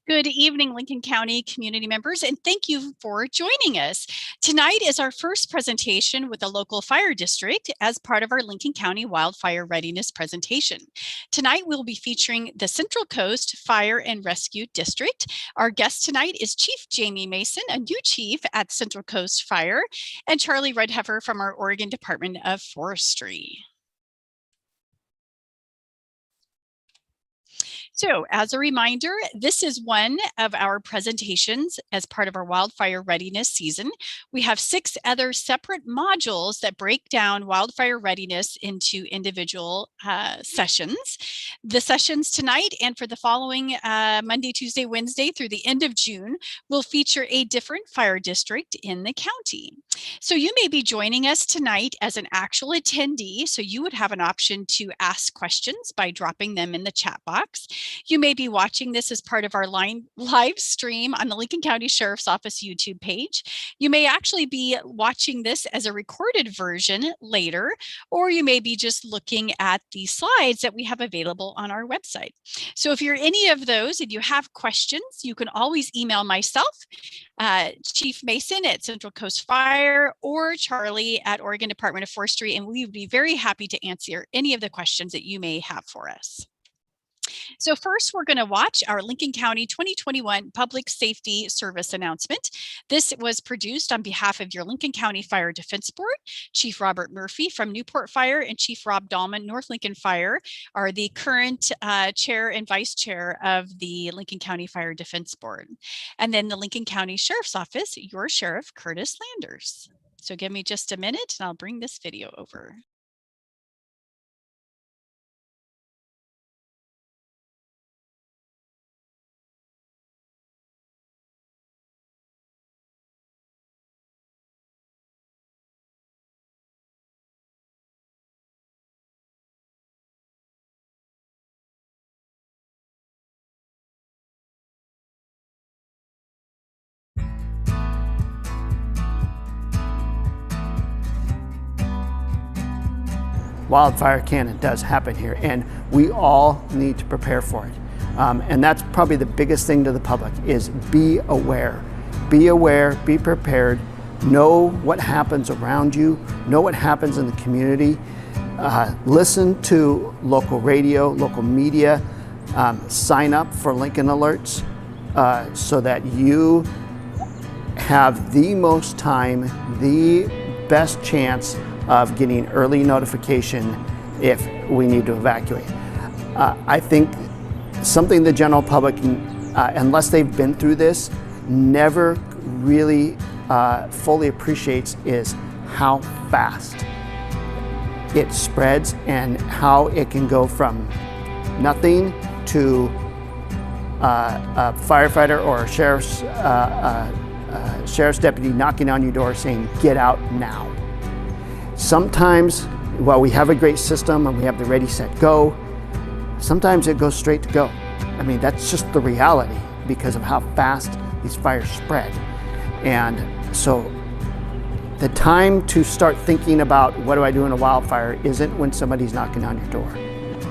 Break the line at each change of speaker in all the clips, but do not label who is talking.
Good evening, Lincoln County community members, and thank you for joining us. Tonight is our first presentation with the local fire district as part of our Lincoln County Wildfire Readiness presentation. Tonight, we'll be featuring the Central Coast Fire and Rescue District. Our guest tonight is Chief Jamie Mason, a new chief at Central Coast Fire, and Charlie Redheffer from our Oregon Department of Forestry. So as a reminder, this is one of our presentations as part of our wildfire readiness season. We have 6 other separate modules that break down wildfire readiness into individual sessions. The sessions tonight and for the following Monday, Tuesday, Wednesday through the end of June will feature a different fire district in the county. So you may be joining us tonight as an actual attendee, so you would have an option to ask questions by dropping them in the chat box. You may be watching this as part of our live stream on the Lincoln County Sheriff's Office YouTube page. You may actually be watching this as a recorded version later, or you may be just looking at the slides that we have available on our website. So if you're any of those and you have questions, you can always email myself, Chief Mason at Central Coast Fire, or Charlie at Oregon Department of Forestry, and we would be very happy to answer any of the questions that you may have for us. So first, we're going to watch our Lincoln County 2021 Public Safety Service announcement. This was produced on behalf of your Lincoln County Fire Defense Board. Chief Robert Murphy from Newport Fire and Chief Rob Dahlman, North Lincoln Fire, are the current chair and vice chair of the Lincoln County Fire Defense Board. And then the Lincoln County Sheriff's Office, your Sheriff Curtis Landers. So give me just a minute and I'll bring this video over.
Wildfire can and does happen here, and we all need to prepare for it. And that's probably the biggest thing to the public is be aware. Be aware, be prepared, know what happens around you, know what happens in the community. Listen to local radio, local media, sign up for Lincoln Alerts so that you have the most time, the best chance of getting early notification if we need to evacuate. I think something the general public, unless they've been through this, never really fully appreciates is how fast it spreads and how it can go from nothing to a firefighter or a sheriff's deputy knocking on your door saying, "Get out now." Sometimes, while we have a great system and we have the ready, set, go, sometimes it goes straight to go. I mean, that's just the reality because of how fast these fires spread. And so the time to start thinking about what do I do in a wildfire isn't when somebody's knocking on your door.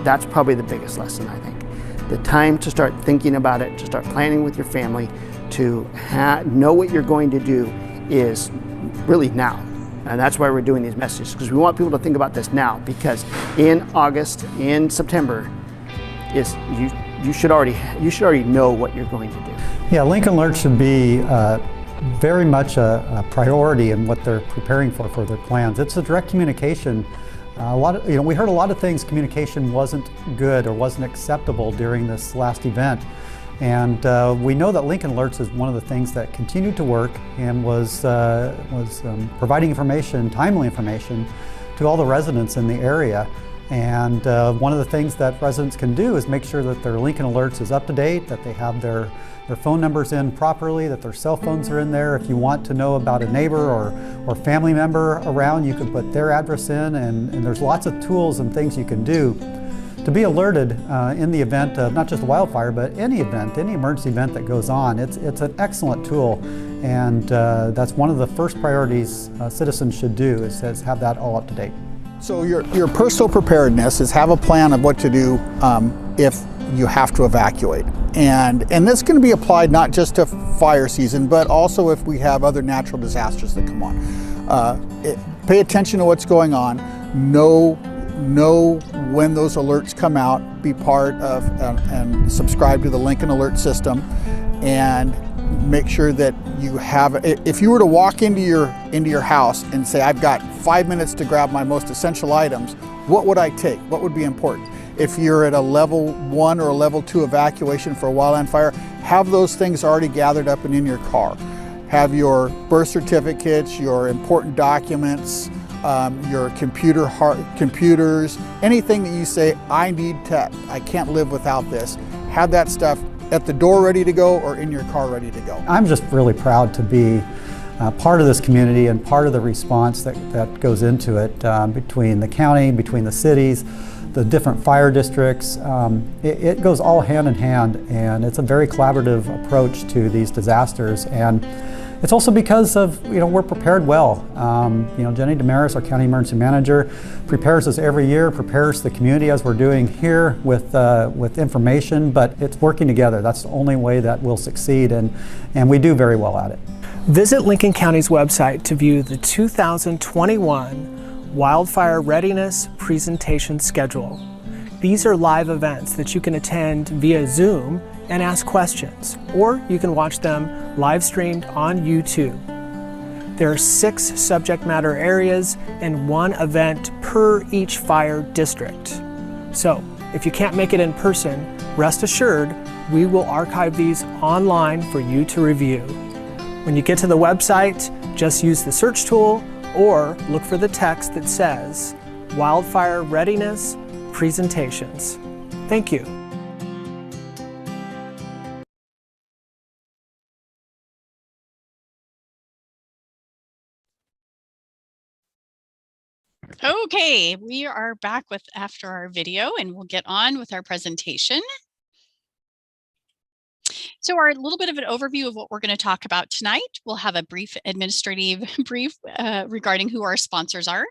That's probably the biggest lesson, I think. The time to start thinking about it, to start planning with your family, to know what you're going to do is really now. And that's why we're doing these messages, because we want people to think about this now, because in August, in September, you should already know what you're going to do.
Yeah, Lincoln Alert should be very much a priority in what they're preparing for their plans. It's a direct communication. We heard a lot of things. Communication wasn't good or wasn't acceptable during this last event. And we know that Lincoln Alerts is one of the things that continued to work and was providing information, timely information, to all the residents in the area. And one of the things that residents can do is make sure that their Lincoln Alerts is up to date, that they have their phone numbers in properly, that their cell phones are in there. If you want to know about a neighbor or family member around, you can put their address in, and there's lots of tools and things you can do to be alerted in the event of not just a wildfire, but any event, any emergency event that goes on. It's an excellent tool, and that's one of the first priorities citizens should do is have that all up to date.
So your personal preparedness is have a plan of what to do if you have to evacuate. And this can be applied not just to fire season, but also if we have other natural disasters that come on. Pay attention to what's going on, know when those alerts come out, be part of and subscribe to the Lincoln Alert system, and make sure that you have, if you were to walk into your house and say, I've got 5 minutes to grab my most essential items, what would I take? What would be important? If you're at a level 1 or a level 2 evacuation for a wildland fire, have those things already gathered up and in your car. Have your birth certificates, your important documents, your computers, anything that you say, I can't live without this. Have that stuff at the door ready to go or in your car ready to go.
I'm just really proud to be part of this community and part of the response that goes into it, between the county, between the cities, the different fire districts. It goes all hand in hand, and it's a very collaborative approach to these disasters. And it's also because of, we're prepared well. Jenny Demaris, our county emergency manager, prepares us every year, prepares the community as we're doing here with information, but it's working together. That's the only way that we'll succeed, and we do very well at it.
Visit Lincoln County's website to view the 2021 Wildfire Readiness presentation schedule. These are live events that you can attend via Zoom and ask questions, or you can watch them live streamed on YouTube. There are 6 subject matter areas and 1 event per each fire district. So if you can't make it in person, rest assured we will archive these online for you to review. When you get to the website, just use the search tool or look for the text that says Wildfire Readiness Presentations. Thank you.
Okay, we are back after our video, and we'll get on with our presentation. So our little bit of an overview of what we're going to talk about tonight. We'll have a brief administrative brief regarding who our sponsors are.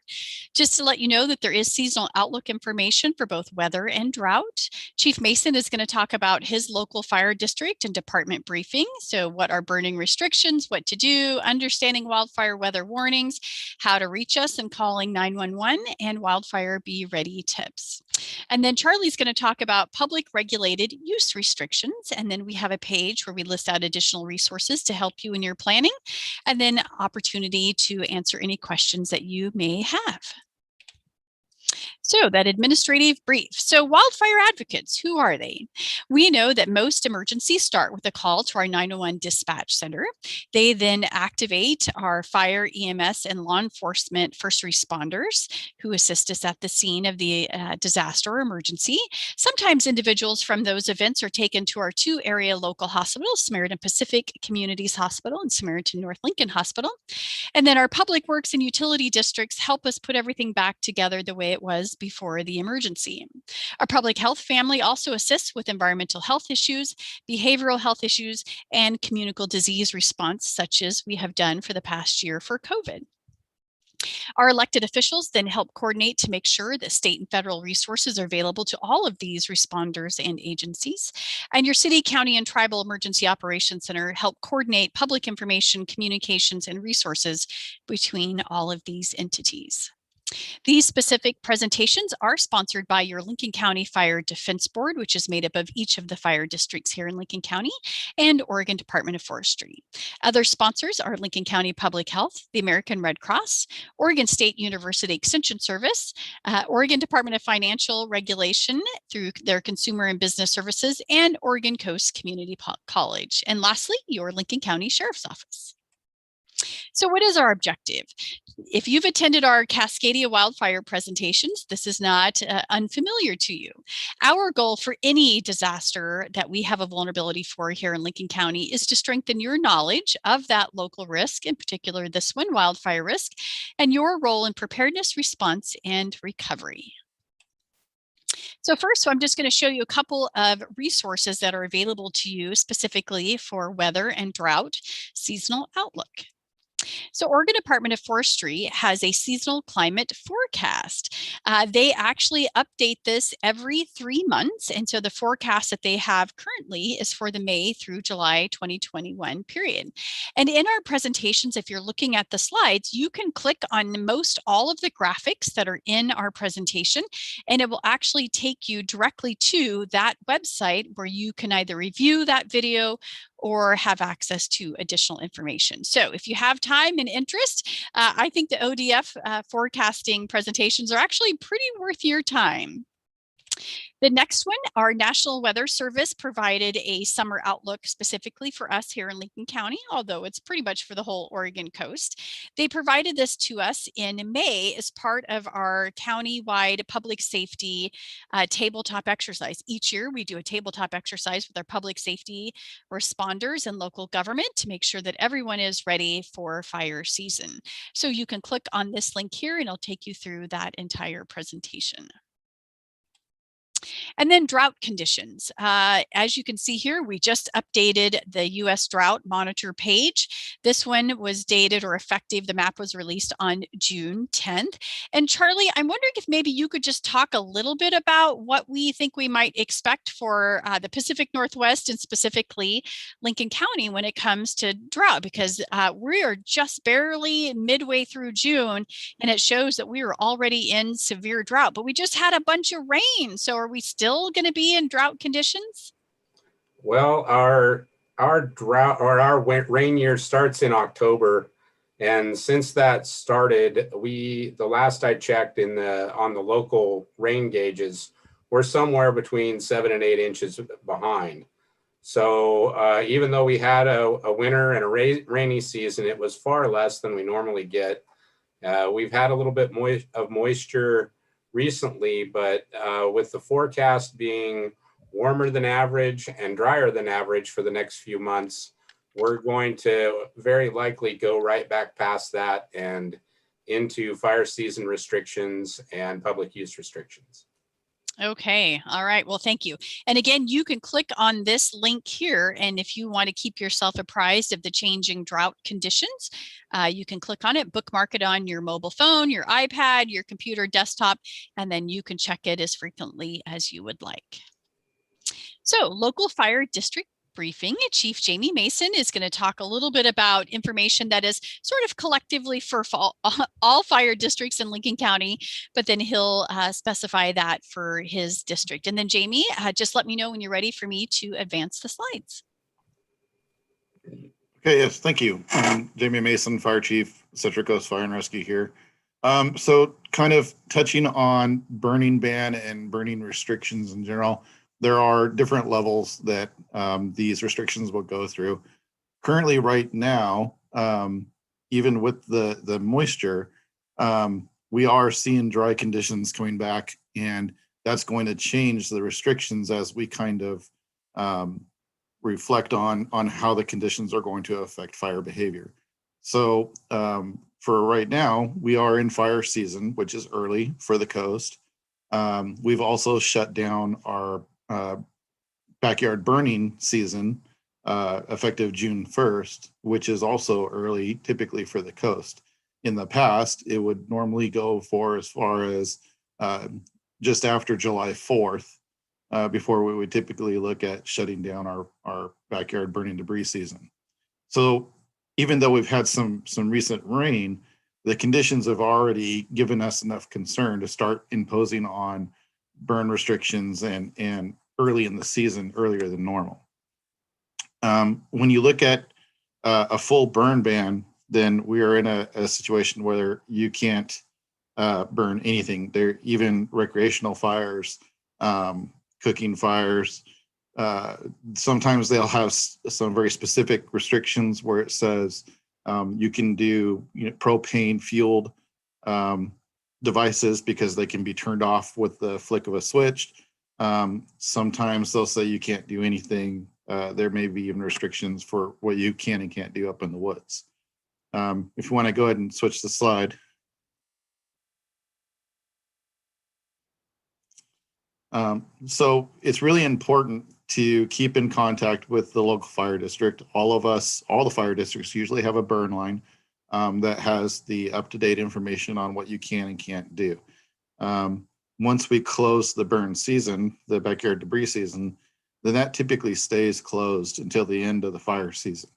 Just to let you know that there is seasonal outlook information for both weather and drought. Chief Mason is going to talk about his local fire district and department briefing. So what are burning restrictions, what to do, understanding wildfire weather warnings, how to reach us and calling 911, and Wildfire Be Ready tips. And then Charlie's going to talk about public regulated use restrictions. And then we have a page where we list out additional resources to help you in your planning, and then opportunity to answer any questions that you may have. So that administrative brief. So wildfire advocates, who are they? We know that most emergencies start with a call to our 911 dispatch center. They then activate our fire, EMS, and law enforcement first responders who assist us at the scene of the disaster or emergency. Sometimes individuals from those events are taken to our 2 area local hospitals, Samaritan Pacific Communities Hospital and Samaritan North Lincoln Hospital. And then our public works and utility districts help us put everything back together the way it was before the emergency. Our public health family also assists with environmental health issues, behavioral health issues, and communicable disease response, such as we have done for the past year for COVID. Our elected officials then help coordinate to make sure that state and federal resources are available to all of these responders and agencies. And your city, county, and tribal emergency operations center help coordinate public information, communications, and resources between all of these entities. These specific presentations are sponsored by your Lincoln County Fire Defense Board, which is made up of each of the fire districts here in Lincoln County, and Oregon Department of Forestry. Other sponsors are Lincoln County Public Health, the American Red Cross, Oregon State University Extension Service, Oregon Department of Financial Regulation through their Consumer and Business Services, and Oregon Coast Community College. And lastly, your Lincoln County Sheriff's Office. So what is our objective? If you've attended our Cascadia wildfire presentations, this is not unfamiliar to you. Our goal for any disaster that we have a vulnerability for here in Lincoln County is to strengthen your knowledge of that local risk, in particular this one, wildfire risk, and your role in preparedness, response, and recovery. So first, I'm just going to show you a couple of resources that are available to you specifically for weather and drought seasonal outlook. So Oregon Department of Forestry has a seasonal climate forecast. They actually update this every 3 months. And so the forecast that they have currently is for the May through July 2021 period. And in our presentations, if you're looking at the slides, you can click on most all of the graphics that are in our presentation, and it will actually take you directly to that website where you can either review that video or have access to additional information. So if you have time and interest, I think the ODF forecasting presentations are actually pretty worth your time. The next one, our National Weather Service provided a summer outlook specifically for us here in Lincoln County, although it's pretty much for the whole Oregon coast. They provided this to us in May as part of our county-wide public safety tabletop exercise. Each year we do a tabletop exercise with our public safety responders and local government to make sure that everyone is ready for fire season. So you can click on this link here and it'll take you through that entire presentation. And then drought conditions. As you can see here, we just updated the U.S. Drought Monitor page. This one was dated or effective. The map was released on June 10th. And Charlie, I'm wondering if maybe you could just talk a little bit about what we think we might expect for the Pacific Northwest and specifically Lincoln County when it comes to drought, because we are just barely midway through June and it shows that we are already in severe drought, but we just had a bunch of rain. So are we still going to be in drought conditions?
Well, our drought or our rain year starts in October, and since that started, the last I checked on the local rain gauges, we're somewhere between 7 and 8 inches behind. So even though we had a winter and a rainy season, it was far less than we normally get. We've had a little bit of moisture recently, but with the forecast being warmer than average and drier than average for the next few months, we're going to very likely go right back past that and into fire season restrictions and public use restrictions.
Okay. All right. Well, thank you. And again, you can click on this link here. And if you want to keep yourself apprised of the changing drought conditions, you can click on it, bookmark it on your mobile phone, your iPad, your computer, desktop, and then you can check it as frequently as you would like. So, local fire district briefing. Chief Jamie Mason is going to talk a little bit about information that is sort of collectively for all fire districts in Lincoln County, but then he'll specify that for his district. And then Jamie, just let me know when you're ready for me to advance the slides.
Okay, yes, thank you. I'm Jamie Mason, Fire Chief, Central Coast Fire and Rescue here. So kind of touching on burning ban and burning restrictions in general, there are different levels that these restrictions will go through. Currently, right now, even with the moisture, we are seeing dry conditions coming back, and that's going to change the restrictions as we kind of reflect on how the conditions are going to affect fire behavior. So for right now, we are in fire season, which is early for the coast. We've also shut down our backyard burning season effective June 1st, which is also early typically for the coast. In the past, it would normally go for as far as just after July 4th before we would typically look at shutting down our backyard burning debris season. So even though we've had some recent rain, the conditions have already given us enough concern to start imposing on burn restrictions and early in the season, earlier than normal. When you look at a full burn ban, then we are in a situation where you can't burn anything. There, even recreational fires, cooking fires. Sometimes they'll have some very specific restrictions where it says you can do propane fueled devices because they can be turned off with the flick of a switch. Sometimes they'll say you can't do anything. There may be even restrictions for what you can and can't do up in the woods. If you want to go ahead and switch the slide. So it's really important to keep in contact with the local fire district. All the fire districts usually have a burn line. that has the up-to-date information on what you can and can't do. Once we close the burn season, the backyard debris season, then that typically stays closed until the end of the fire season.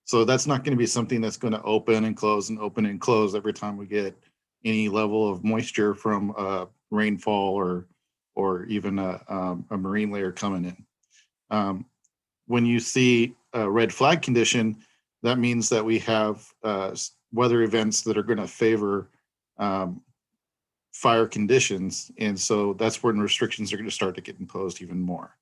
So that's not going to be something that's going to open and close and open and close every time we get any level of moisture from rainfall or even a marine layer coming in. When you see a red flag condition, that means that we have weather events that are going to favor fire conditions. And so that's when restrictions are going to start to get imposed even more.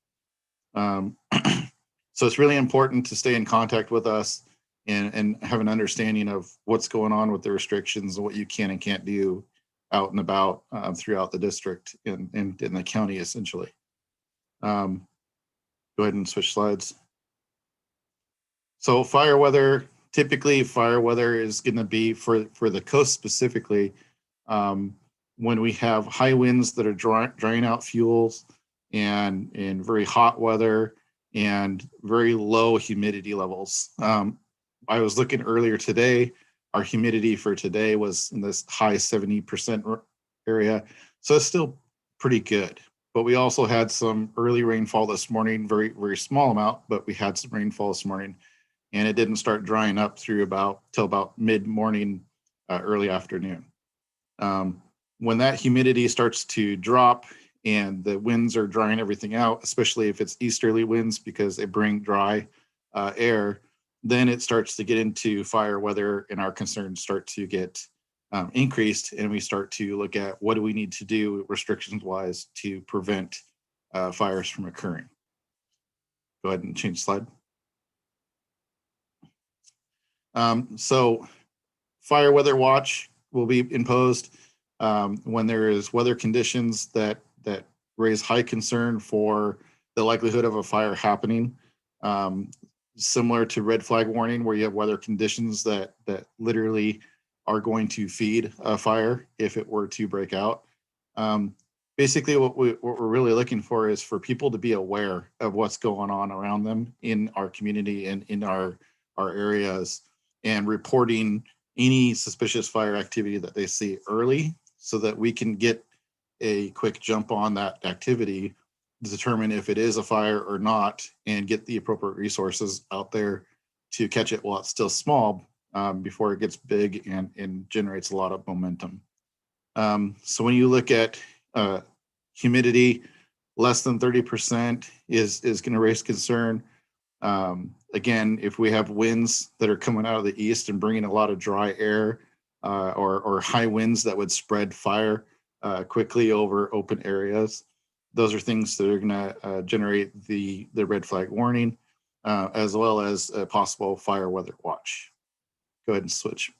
So it's really important to stay in contact with us and have an understanding of what's going on with the restrictions and what you can and can't do out and about throughout the district and in the county, essentially. Go ahead and switch slides. So fire weather, typically fire weather is going to be for the coast specifically, when we have high winds that are drying out fuels and very hot weather and very low humidity levels. I was looking earlier today, our humidity for today was in this high 70% area. So it's still pretty good. But we also had some early rainfall this morning, very, very small amount, but we had some rainfall this morning and it didn't start drying up till about mid-morning, early afternoon. When that humidity starts to drop and the winds are drying everything out, especially if it's easterly winds because they bring dry air, then it starts to get into fire weather and our concerns start to get increased, and we start to look at what do we need to do restrictions wise to prevent fires from occurring. Go ahead and change slide. So fire weather watch will be imposed when there is weather conditions that raise high concern for the likelihood of a fire happening. Similar to red flag warning, where you have weather conditions that literally are going to feed a fire if it were to break out. Basically, what we're really looking for is for people to be aware of what's going on around them in our community and in our areas, and reporting any suspicious fire activity that they see early so that we can get a quick jump on that activity to determine if it is a fire or not and get the appropriate resources out there to catch it while it's still small before it gets big and generates a lot of momentum. So when you look at humidity, less than 30% is going to raise concern. Again, if we have winds that are coming out of the east and bringing a lot of dry air or high winds that would spread fire quickly over open areas, those are things that are going to generate the red flag warning, as well as a possible fire weather watch. Go ahead and switch.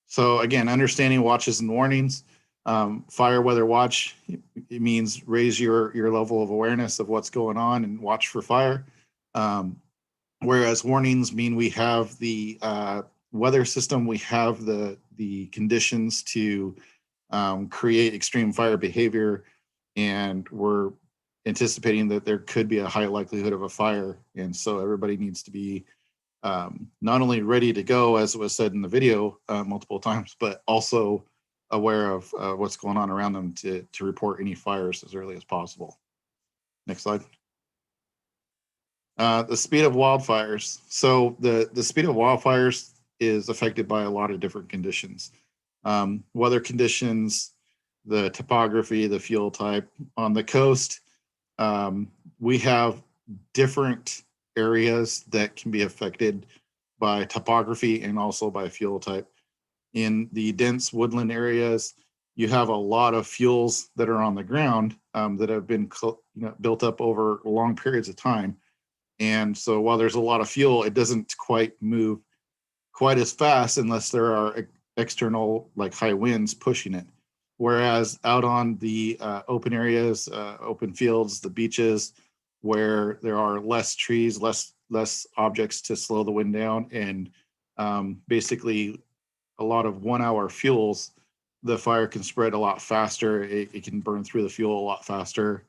So again, understanding watches and warnings. Fire weather watch, it means raise your level of awareness of what's going on and watch for fire. Whereas warnings mean we have the weather system, we have the conditions to create extreme fire behavior, and we're anticipating that there could be a high likelihood of a fire. And so everybody needs to be not only ready to go, as was said in the video multiple times, but also aware of what's going on around them to report any fires as early as possible. Next slide. The speed of wildfires. So the speed of wildfires is affected by a lot of different conditions. Weather conditions, the topography, the fuel type. On the coast, we have different areas that can be affected by topography and also by fuel type. In the dense woodland areas, you have a lot of fuels that are on the ground that have been built up over long periods of time. And so while there's a lot of fuel, it doesn't quite move quite as fast unless there are external, like high winds pushing it. Whereas out on the open areas, open fields, the beaches, where there are less trees, less objects to slow the wind down, and basically a lot of 1 hour fuels, the fire can spread a lot faster. It can burn through the fuel a lot faster.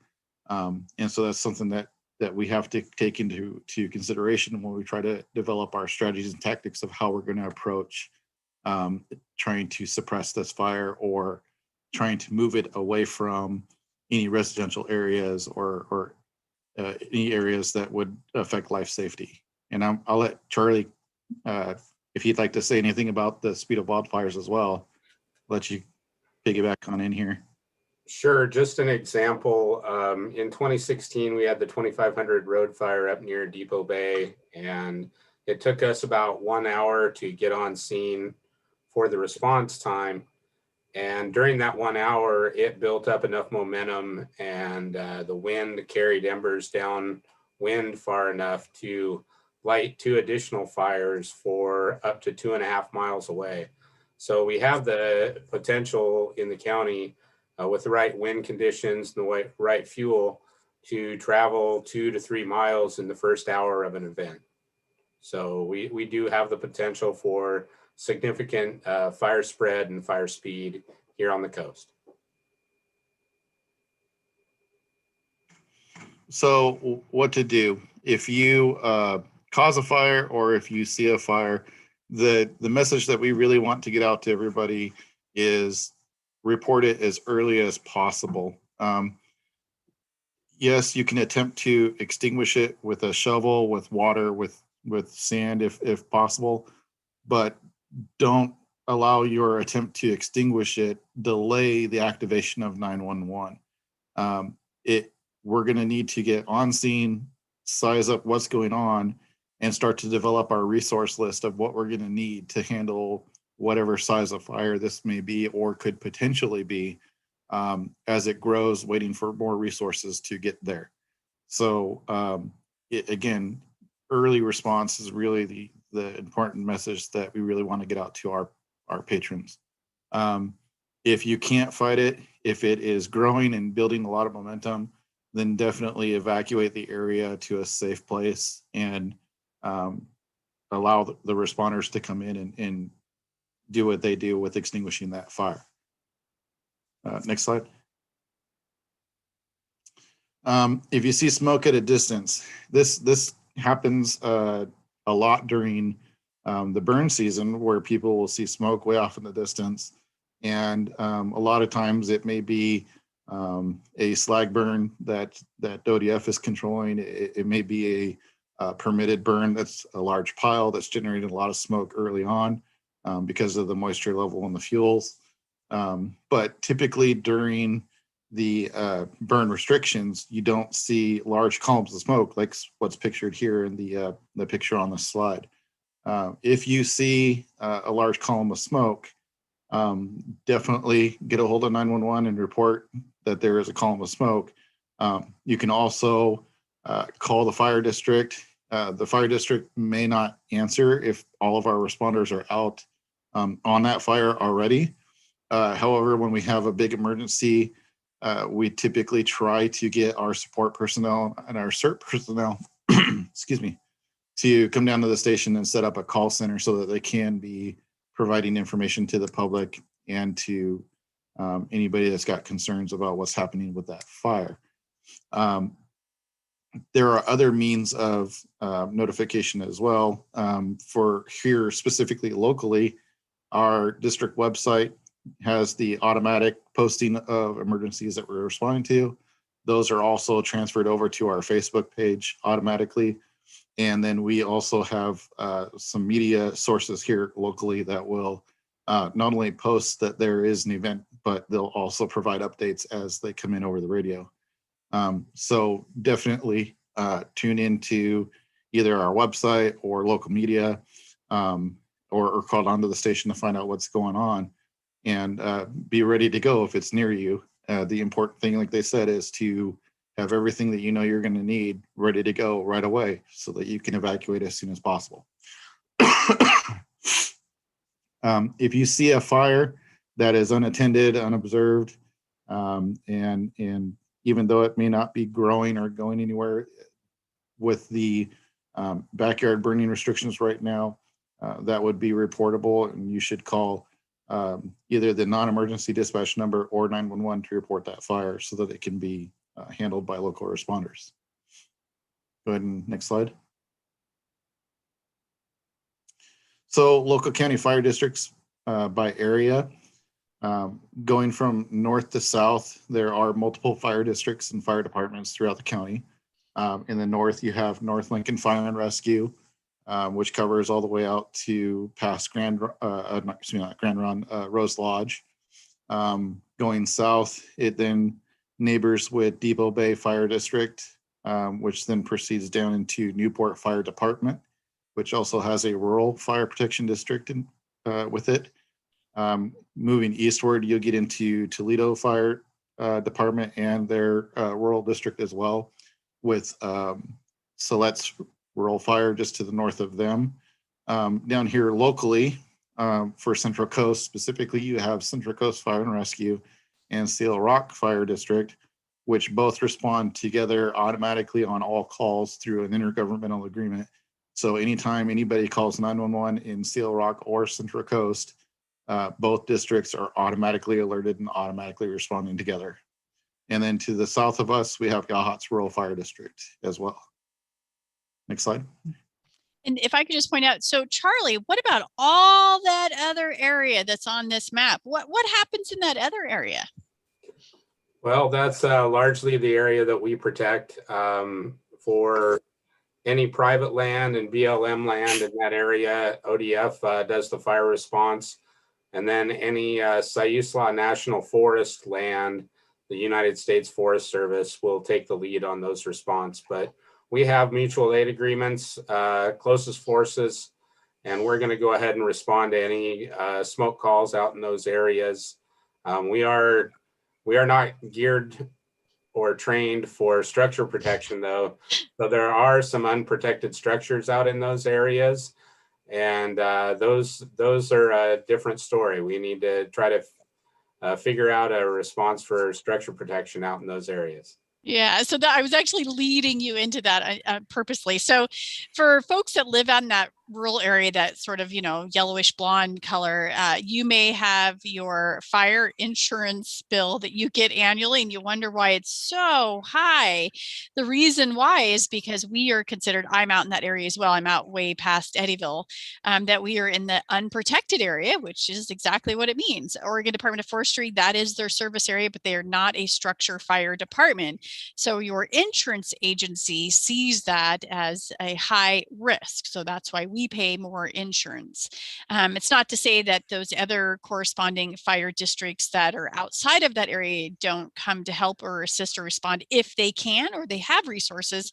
And so that's something that that we have to take into consideration when we try to develop our strategies and tactics of how we're going to approach trying to suppress this fire or trying to move it away from any residential areas or any areas that would affect life safety. And I'll let Charlie, if he'd like to say anything about the speed of wildfires as well, let you piggyback on in here.
Sure, just an example. In 2016, we had the 2500 road fire up near Depot Bay, and it took us about 1 hour to get on scene for the response time. And during that 1 hour, it built up enough momentum, and the wind carried embers downwind far enough to light 2 additional fires for up to 2.5 miles away. So we have the potential in the county with the right wind conditions and the right fuel to travel 2 to 3 miles in the first hour of an event. So we do have the potential for significant fire spread and fire speed here on the coast.
So what to do if you cause a fire or if you see a fire? The message that we really want to get out to everybody is report it as early as possible. Yes, you can attempt to extinguish it with a shovel, with water, with sand if possible, but don't allow your attempt to extinguish it delay the activation of 911. We're going to need to get on scene, size up what's going on, and start to develop our resource list of what we're going to need to handle whatever size of fire this may be or could potentially be as it grows, waiting for more resources to get there. So again, early response is really the important message that we really want to get out to our patrons. If you can't fight it, if it is growing and building a lot of momentum, then definitely evacuate the area to a safe place and allow the responders to come in and do what they do with extinguishing that fire. Next slide. If you see smoke at a distance, this happens a lot during the burn season, where people will see smoke way off in the distance. And a lot of times it may be a slag burn that ODF is controlling. It may be a permitted burn that's a large pile that's generating a lot of smoke early on because of the moisture level in the fuels. But typically during the burn restrictions, you don't see large columns of smoke like what's pictured here in the picture on the slide. If you see a large column of smoke, definitely get a hold of 911 and report that there is a column of smoke. You can also call the fire district. The fire district may not answer if all of our responders are out on that fire already. However, when we have a big emergency, we typically try to get our support personnel and our CERT personnel, excuse me, to come down to the station and set up a call center so that they can be providing information to the public and to anybody that's got concerns about what's happening with that fire. There are other means of notification as well. For here specifically locally, our district website has the automatic posting of emergencies that we're responding to. Those are also transferred over to our Facebook page automatically. And then we also have some media sources here locally that will not only post that there is an event, but they'll also provide updates as they come in over the radio. So definitely tune into either our website or local media or call onto the station to find out what's going on and be ready to go if it's near you. The important thing, like they said, is to have everything that you know you're going to need ready to go right away so that you can evacuate as soon as possible. If you see a fire that is unattended, unobserved, and even though it may not be growing or going anywhere with the backyard burning restrictions right now, that would be reportable, and you should call either the non-emergency dispatch number or 911 to report that fire so that it can be handled by local responders. Go ahead and next slide. So local county fire districts by area. Going from north to south, there are multiple fire districts and fire departments throughout the county. In the north, you have North Lincoln Fire and Rescue, which covers all the way out to past not Grand Run, Rose Lodge. Going south, it then neighbors with Depot Bay Fire District, which then proceeds down into Newport Fire Department, which also has a rural fire protection district with it. Moving eastward, you'll get into Toledo Fire Department and their rural district as well, with Silet's Rural Fire just to the north of them. Down here locally, for Central Coast specifically, you have Central Coast Fire and Rescue and Seal Rock Fire District, which both respond together automatically on all calls through an intergovernmental agreement. So anytime anybody calls 911 in Seal Rock or Central Coast, both districts are automatically alerted and automatically responding together. And then to the south of us, we have Yachats Rural Fire District as well. Next slide.
And if I could just point out, so Charlie, what about all that other area that's on this map? What happens in that other area?
Well, that's largely the area that we protect for any private land and BLM land in that area. ODF does the fire response. And then any Siuslaw National Forest land, the United States Forest Service will take the lead on those response. But we have mutual aid agreements, closest forces, and we're going to go ahead and respond to any smoke calls out in those areas. We are not geared or trained for structure protection, though. So there are some unprotected structures out in those areas, and those are a different story. We need to try to figure out a response for structure protection out in those areas.
Yeah, so I was actually leading you into that purposely. So for folks that live on that rural area, that sort of, yellowish blonde color, you may have your fire insurance bill that you get annually and you wonder why it's so high. The reason why is because we are considered, I'm out in that area as well, I'm out way past Eddyville, that we are in the unprotected area, which is exactly what it means. Oregon Department of Forestry, that is their service area, but they are not a structure fire department. So your insurance agency sees that as a high risk. So that's why we pay more insurance. It's not to say that those other corresponding fire districts that are outside of that area don't come to help or assist or respond if they can or they have resources,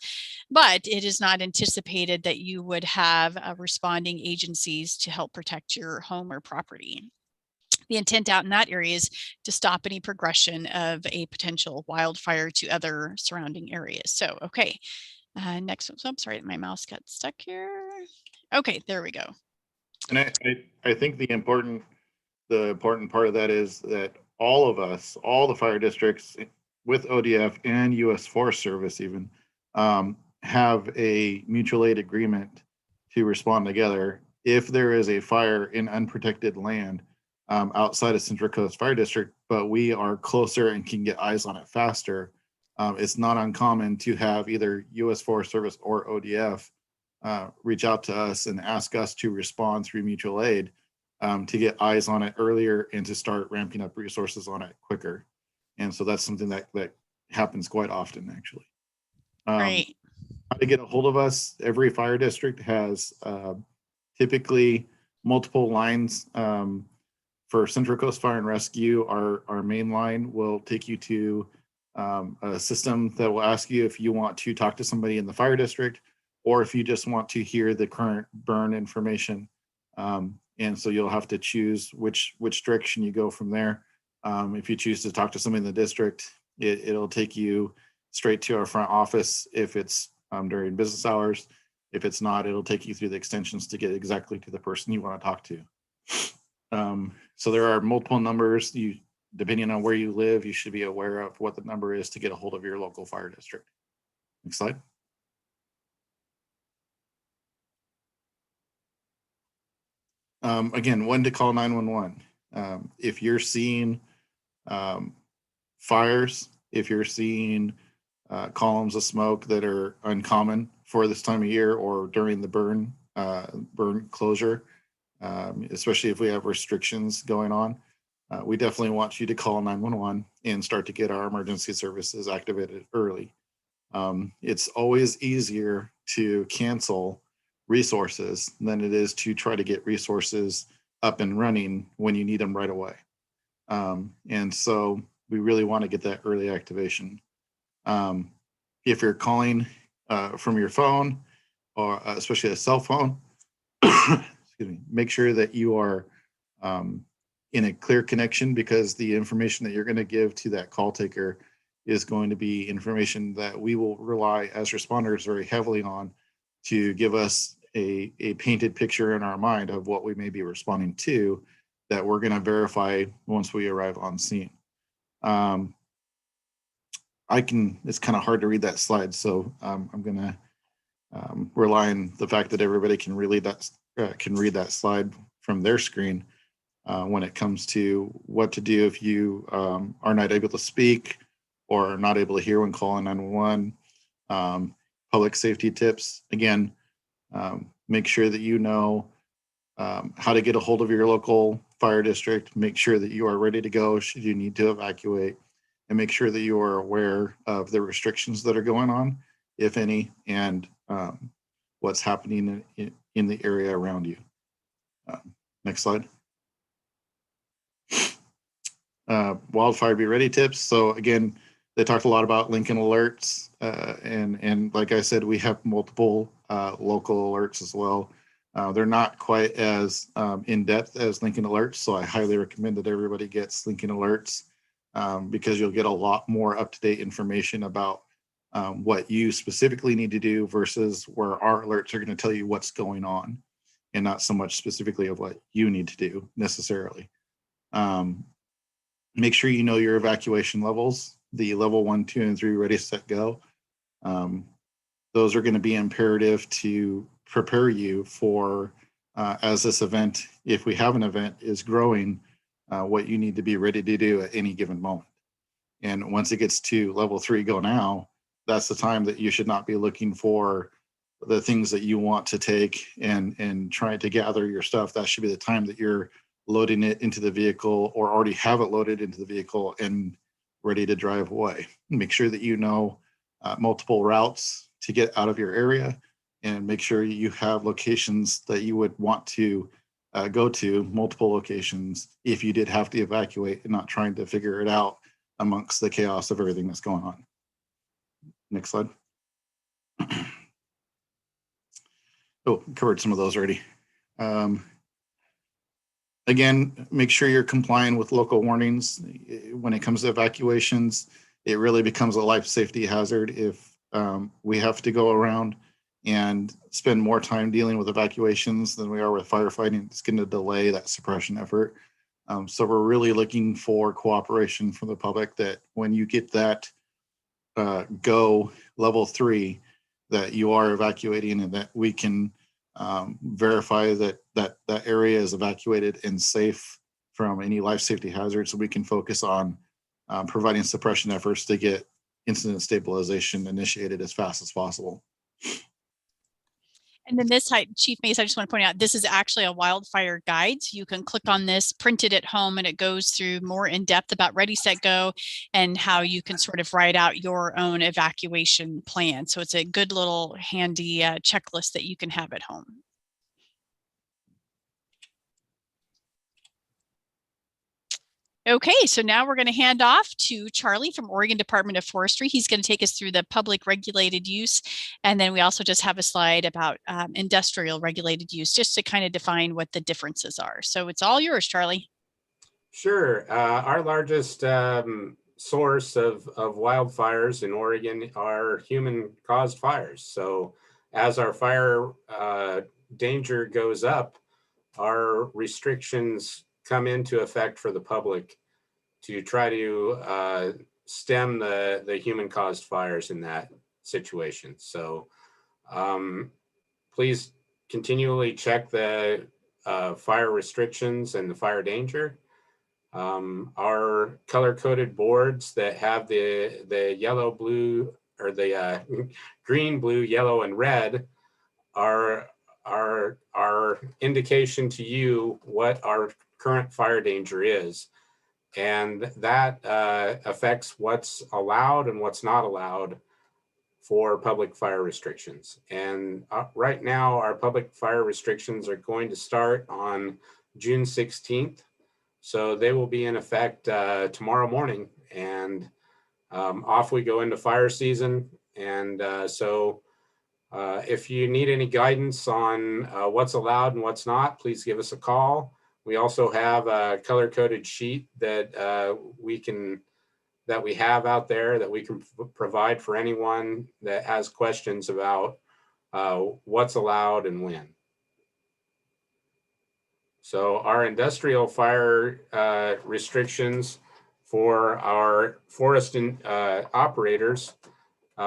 but it is not anticipated that you would have responding agencies to help protect your home or property. The intent out in that area is to stop any progression of a potential wildfire to other surrounding areas. So, okay, next one. So I'm sorry, my mouse got stuck here. Okay, there we go.
And I think the important part of that is that all of us, all the fire districts with ODF and U.S. Forest Service even have a mutual aid agreement to respond together if there is a fire in unprotected land outside of Central Coast Fire District, but we are closer and can get eyes on it faster. It's not uncommon to have either U.S. Forest Service or ODF reach out to us and ask us to respond through mutual aid to get eyes on it earlier and to start ramping up resources on it quicker. And so that's something that happens quite often, actually.
Right.
How to get a hold of us, every fire district has typically multiple lines. For Central Coast Fire and Rescue, our main line will take you to a system that will ask you if you want to talk to somebody in the fire district or if you just want to hear the current burn information. And so you'll have to choose which direction you go from there. If you choose to talk to somebody in the district, it'll take you straight to our front office if it's during business hours. If it's not, it'll take you through the extensions to get exactly to the person you want to talk to. So there are multiple numbers. Depending on where you live, you should be aware of what the number is to get a hold of your local fire district. Next slide. Again, when to call 911. If you're seeing fires, if you're seeing columns of smoke that are uncommon, for this time of year or during the burn closure, especially if we have restrictions going on, we definitely want you to call 911 and start to get our emergency services activated early. It's always easier to cancel resources than it is to try to get resources up and running when you need them right away. And so we really want to get that early activation. If you're calling from your phone, or especially a cell phone, excuse me, make sure that you are in a clear connection, because the information that you're going to give to that call taker is going to be information that we will rely as responders very heavily on to give us a painted picture in our mind of what we may be responding to, that we're going to verify once we arrive on scene. It's kind of hard to read that slide, so I'm going to rely on the fact that everybody can read that slide from their screen when it comes to what to do if you are not able to speak or not able to hear when calling 911. Public safety tips. Again, make sure that you know how to get a hold of your local fire district. Make sure that you are ready to go should you need to evacuate, and make sure that you are aware of the restrictions that are going on, if any, and what's happening in the area around you. Next slide. Wildfire Be Ready tips. So again, they talked a lot about Lincoln alerts, and like I said, we have multiple local alerts as well. They're not quite as in depth as Lincoln alerts, so I highly recommend that everybody gets Lincoln alerts, because you'll get a lot more up-to-date information about what you specifically need to do versus where our alerts are going to tell you what's going on, and not so much specifically of what you need to do necessarily. Make sure you know your evacuation levels, the level 1, 2, and 3 ready, set, go. Those are going to be imperative to prepare you for as this event, if we have an event, is growing, what you need to be ready to do at any given moment. And once it gets to level 3, go now, that's the time that you should not be looking for the things that you want to take and trying to gather your stuff. That should be the time that you're loading it into the vehicle, or already have it loaded into the vehicle and ready to drive away. Make sure that you know multiple routes to get out of your area, and make sure you have locations that you would want to go to, multiple locations, if you did have to evacuate, and not trying to figure it out amongst the chaos of everything that's going on. Next slide. Oh, covered some of those already. Again, make sure you're complying with local warnings. When it comes to evacuations, it really becomes a life safety hazard if we have to go around and spend more time dealing with evacuations than we are with firefighting. It's going to delay that suppression effort. So we're really looking for cooperation from the public, that when you get that go level 3, that you are evacuating, and that we can verify that area is evacuated and safe from any life safety hazards, so we can focus on providing suppression efforts to get incident stabilization initiated as fast as possible.
And then this Chief Mace, I just want to point out, this is actually a wildfire guide. So you can click on this, print it at home, and it goes through more in depth about Ready, Set, Go, and how you can sort of write out your own evacuation plan. So it's a good little handy checklist that you can have at home. Okay, so now we're going to hand off to Charlie from Oregon Department of Forestry. He's going to take us through the public regulated use. And then we also just have a slide about industrial regulated use, just to kind of define what the differences are. So it's all yours, Charlie.
Sure. Our largest source of wildfires in Oregon are human-caused fires. So as our fire danger goes up, our restrictions come into effect for the public to try to stem the human-caused fires in that situation. So please continually check the fire restrictions and the fire danger. Our color-coded boards that have the yellow, blue, or the green, blue, yellow, and red are indication to you what our current fire danger is. And that affects what's allowed and what's not allowed for public fire restrictions. And right now, our public fire restrictions are going to start on June 16th. So they will be in effect tomorrow morning, and off we go into fire season. And so if you need any guidance on what's allowed and what's not, please give us a call. We also have a color-coded sheet that we have out there that we can provide for anyone that has questions about what's allowed and when. So our industrial fire restrictions for our forest operators,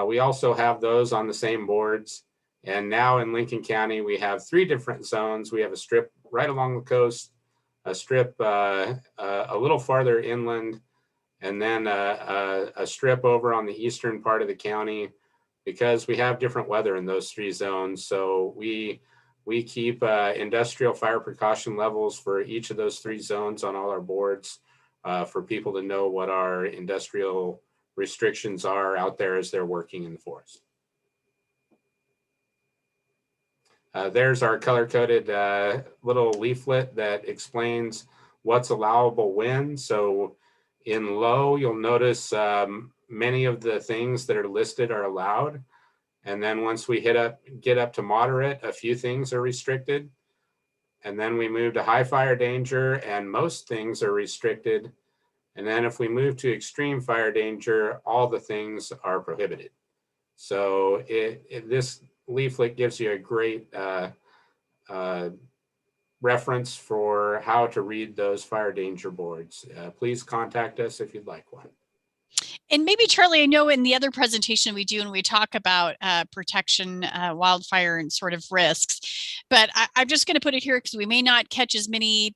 we also have those on the same boards. And now in Lincoln County, we have 3 different zones. We have a strip right along the coast, a strip a little farther inland, and then a strip over on the eastern part of the county, because we have different weather in those 3 zones. So we keep industrial fire precaution levels for each of those 3 zones on all our boards for people to know what our industrial restrictions are out there as they're working in the forest. There's our color-coded little leaflet that explains what's allowable when. So in low, you'll notice many of the things that are listed are allowed. And then once we get up to moderate, a few things are restricted. And then we move to high fire danger, and most things are restricted. And then if we move to extreme fire danger, all the things are prohibited. So this leaflet gives you a great reference for how to read those fire danger boards. Please contact us if you'd like one.
And maybe, Charlie, I know in the other presentation we do, and we talk about protection, wildfire, and sort of risks, but I'm just going to put it here because we may not catch as many,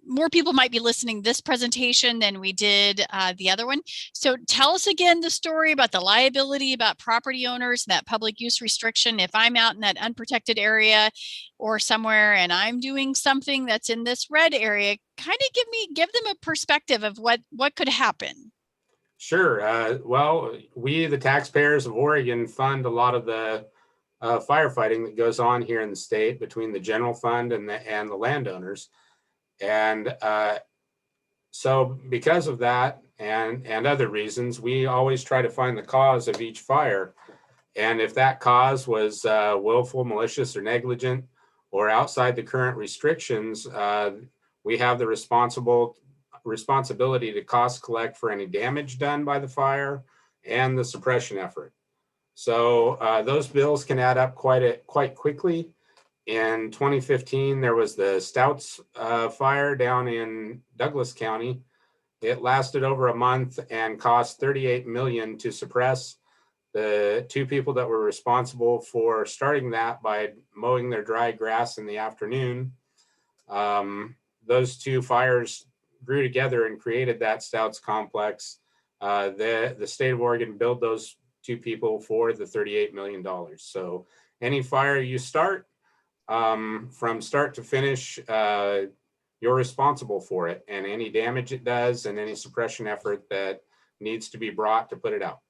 more people might be listening this presentation than we did the other one. So tell us again the story about the liability about property owners and that public use restriction. If I'm out in that unprotected area or somewhere and I'm doing something that's in this red area, kind of give them a perspective of what could happen.
Sure. Well, we, the taxpayers of Oregon, fund a lot of the firefighting that goes on here in the state between the general fund and the landowners. And so because of that and other reasons, we always try to find the cause of each fire. And if that cause was willful, malicious, or negligent, or outside the current restrictions, we have the responsibility to cost collect for any damage done by the fire and the suppression effort. So those bills can add up quite quickly. In 2015, there was the Stouts fire down in Douglas County. It lasted over a month and cost $38 million to suppress. The 2 people that were responsible for starting that by mowing their dry grass in the afternoon, those 2 fires grew together and created that Stouts complex. The state of Oregon billed those 2 people for the $38 million. So any fire you start, from start to finish, you're responsible for it, and any damage it does and any suppression effort that needs to be brought to put it out.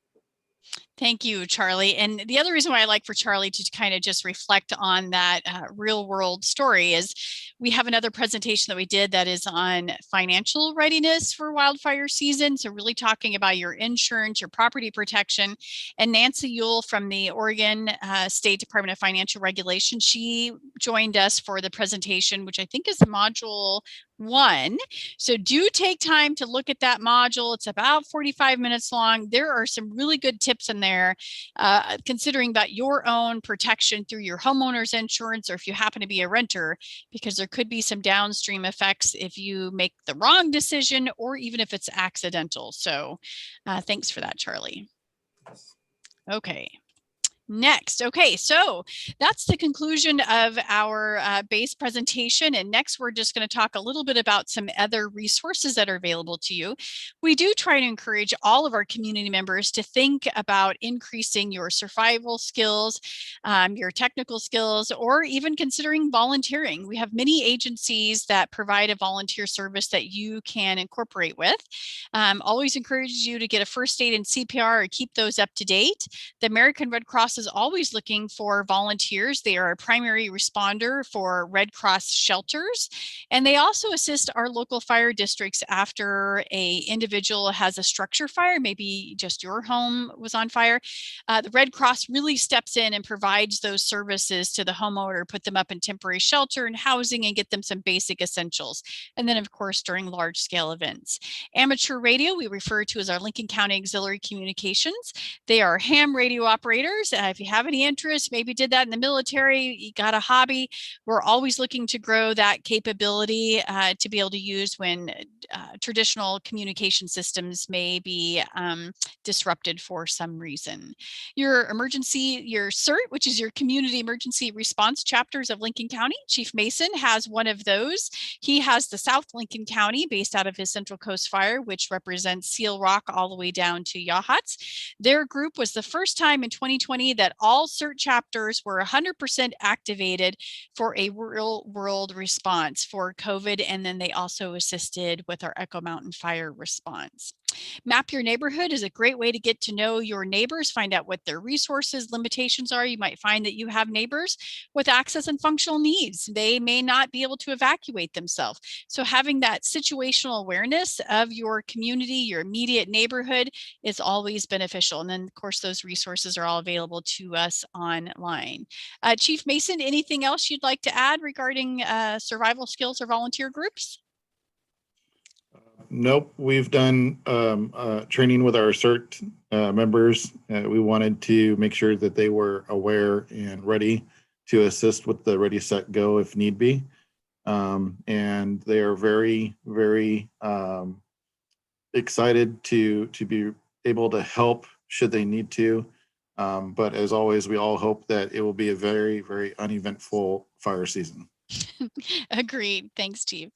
Thank you, Charlie. And the other reason why I like for Charlie to kind of just reflect on that real world story is we have another presentation that we did that is on financial readiness for wildfire season. So really talking about your insurance, your property protection. And Nancy Yule from the Oregon State Department of Financial Regulation, she joined us for the presentation, which I think is module 1. So do take time to look at that module. It's about 45 minutes long. There are some really good tips in there, considering about your own protection through your homeowner's insurance, or if you happen to be a renter, because there could be some downstream effects if you make the wrong decision or even if it's accidental. So thanks for that, Charlie. Okay. next. Okay, so that's the conclusion of our base presentation. And next, we're just going to talk a little bit about some other resources that are available to you. We do try to encourage all of our community members to think about increasing your survival skills, your technical skills, or even considering volunteering. We have many agencies that provide a volunteer service that you can incorporate with. Always encourage you to get a first aid and CPR or keep those up to date. The American Red Cross is always looking for volunteers. They are a primary responder for Red Cross shelters, and they also assist our local fire districts after an individual has a structure fire, maybe just your home was on fire. The Red Cross really steps in and provides those services to the homeowner, put them up in temporary shelter and housing, and get them some basic essentials. And then, of course, during large-scale events. Amateur radio, we refer to as our Lincoln County Auxiliary Communications. They are ham radio operators. If you have any interest, maybe did that in the military, you got a hobby, we're always looking to grow that capability to be able to use when traditional communication systems may be disrupted for some reason. Your CERT, which is your Community Emergency Response Chapters of Lincoln County, Chief Mason has one of those. He has the South Lincoln County based out of his Central Coast Fire, which represents Seal Rock all the way down to Yachats. Their group was the first time in 2020 that all CERT chapters were 100% activated for a real world response for COVID. And then they also assisted with our Echo Mountain fire response. Map Your Neighborhood is a great way to get to know your neighbors, find out what their resources, limitations are. You might find that you have neighbors with access and functional needs. They may not be able to evacuate themselves. So having that situational awareness of your community, your immediate neighborhood is always beneficial. And then, of course, those resources are all available to us online. Chief Mason, anything else you'd like to add regarding survival skills or volunteer groups?
Nope, we've done training with our CERT members. We wanted to make sure that they were aware and ready to assist with the Ready, Set, Go if need be. And they are very, very excited to be able to help should they need to. But as always, we all hope that it will be a very, very uneventful fire season.
Agreed. Thanks, Chief.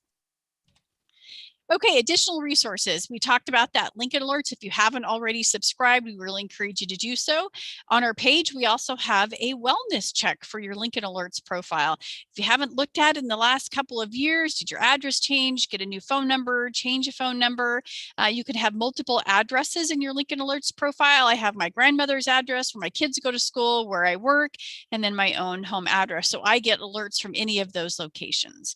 Okay, additional resources. We talked about that. Lincoln Alerts. If you haven't already subscribed, we really encourage you to do so. On our page, we also have a wellness check for your Lincoln Alerts profile. If you haven't looked at it in the last couple of years, did your address change, get a new phone number, change a phone number? You can have multiple addresses in your Lincoln Alerts profile. I have my grandmother's address, where my kids go to school, where I work, and then my own home address. So I get alerts from any of those locations.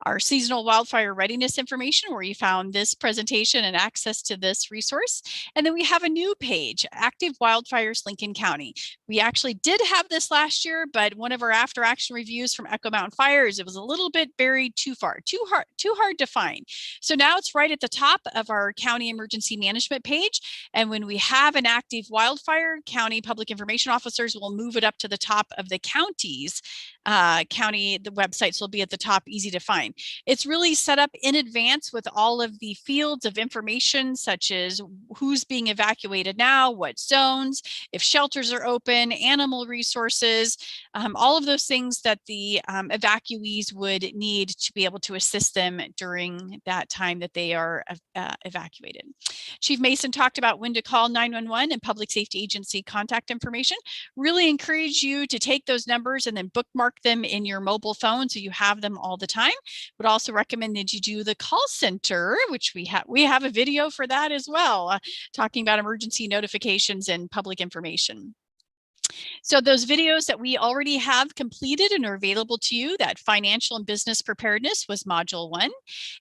Our seasonal wildfire readiness information, where you found this presentation and access to this resource. And then we have a new page, Active Wildfires Lincoln County. We actually did have this last year, but one of our after action reviews from Echo Mountain Fires, it was a little bit buried too far, too hard to find. So now it's right at the top of our county emergency management page. And when we have an active wildfire, county public information officers will move it up to the top of the county's the websites will be at the top, easy to find. It's really set up in advance with all of the fields of information, such as who's being evacuated now, what zones, if shelters are open, animal resources, all of those things that the evacuees would need to be able to assist them during that time that they are evacuated. Chief Mason talked about when to call 911 and public safety agency contact information. Really encourage you to take those numbers and then bookmark them in your mobile phone so you have them all the time. Would also recommend that you do the call center, which we have a video for that as well, talking about emergency notifications and public information. So those videos that we already have completed and are available to you, that financial and business preparedness was module 1.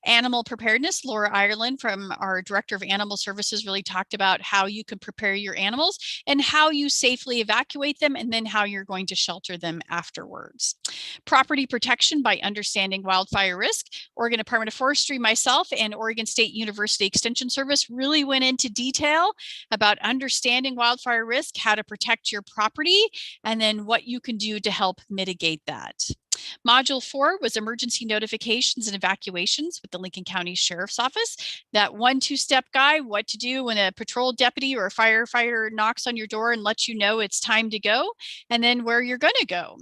Animal preparedness, Laura Ireland from our Director of Animal Services really talked about how you can prepare your animals and how you safely evacuate them, and then how you're going to shelter them afterwards. Property protection by understanding wildfire risk. Oregon Department of Forestry, myself, and Oregon State University Extension Service really went into detail about understanding wildfire risk, how to protect your property, and then what you can do to help mitigate that. Module 4 was emergency notifications and evacuations with the Lincoln County Sheriff's Office. That 1-2-step guide, what to do when a patrol deputy or a firefighter knocks on your door and lets you know it's time to go, and then where you're going to go.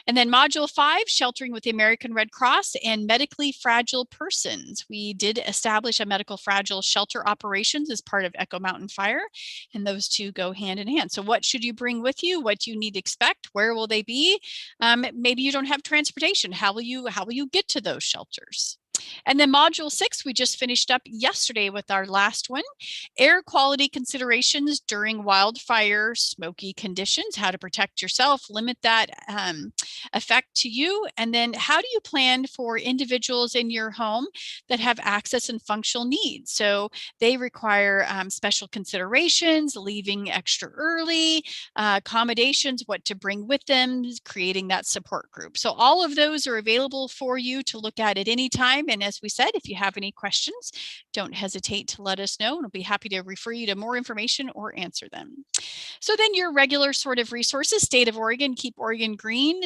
And then Module 5, sheltering with the American Red Cross and medically fragile persons. We did establish a medical fragile shelter operations as part of Echo Mountain Fire, and those two go hand in hand. So what should you bring with you? What do you need to expect? Where will they be? Maybe you don't have transportation. How will you get to those shelters? And then Module 6, we just finished up yesterday with our last one, air quality considerations during wildfire smoky conditions, how to protect yourself, limit that effect to you. And then how do you plan for individuals in your home that have access and functional needs? So they require special considerations, leaving extra early, accommodations, what to bring with them, creating that support group. So all of those are available for you to look at any time. And as we said, if you have any questions, don't hesitate to let us know, and we'll be happy to refer you to more information or answer them. So then your regular sort of resources, State of Oregon, Keep Oregon Green,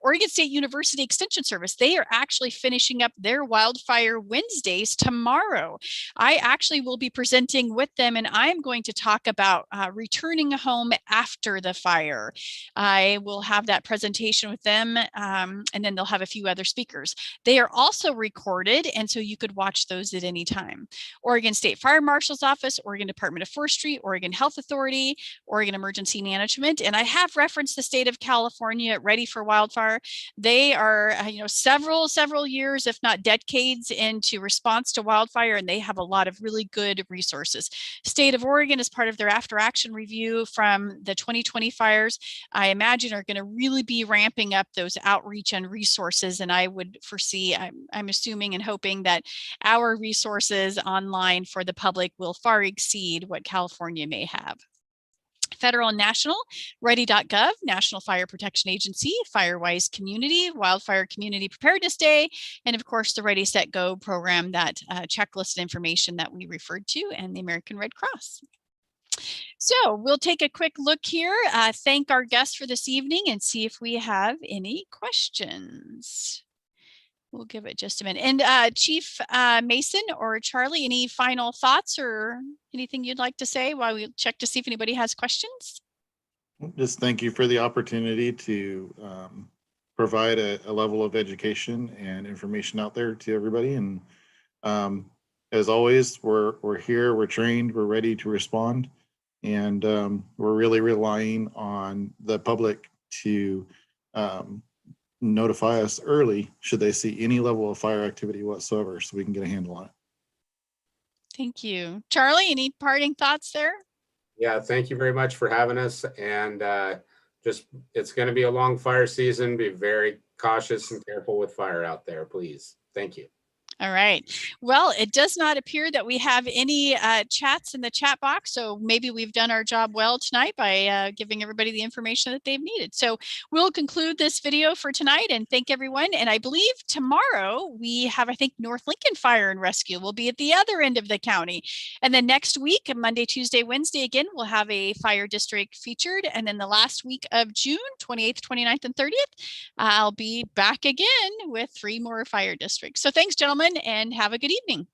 Oregon State University Extension Service, they are actually finishing up their Wildfire Wednesdays tomorrow. I actually will be presenting with them, and I'm going to talk about returning home after the fire. I will have that presentation with them, and then they'll have a few other speakers. They are also recorded, and so you could watch those at any time. Oregon State Fire Marshal's Office, Oregon Department of Forestry, Oregon Health Authority, Oregon Emergency Management, and I have referenced the state of California, Ready for Wildfire. They are, several years, if not decades, into response to wildfire, and they have a lot of really good resources. State of Oregon, as part of their after action review from the 2020 fires, I imagine are going to really be ramping up those outreach and resources, and I would foresee, I'm assuming and hoping that our resources online for the public will far exceed what California may have. Federal and national, ready.gov, National Fire Protection Agency, FireWise Community, Wildfire Community Preparedness Day, and of course the Ready, Set, Go program, that checklist information that we referred to, and the American Red Cross. So we'll take a quick look here, thank our guests for this evening, and see if we have any questions. We'll give it just a minute. And Chief Mason or Charlie, any final thoughts or anything you'd like to say while we check to see if anybody has questions?
Just thank you for the opportunity to provide a level of education and information out there to everybody. And as always, we're here, we're trained, we're ready to respond. And we're really relying on the public to notify us early should they see any level of fire activity whatsoever, so we can get a handle on it.
Thank you. Charlie, any parting thoughts there?
Yeah, thank you very much for having us. And it's going to be a long fire season. Be very cautious and careful with fire out there, please. Thank you.
All right. Well, it does not appear that we have any chats in the chat box, so maybe we've done our job well tonight by giving everybody the information that they've needed. So we'll conclude this video for tonight and thank everyone. And I believe tomorrow we have, I think, North Lincoln Fire and Rescue will be at the other end of the county. And then next week, Monday, Tuesday, Wednesday, again, we'll have a fire district featured. And then the last week of June, 28th, 29th, and 30th, I'll be back again with 3 more fire districts. So thanks, gentlemen, and have a good evening.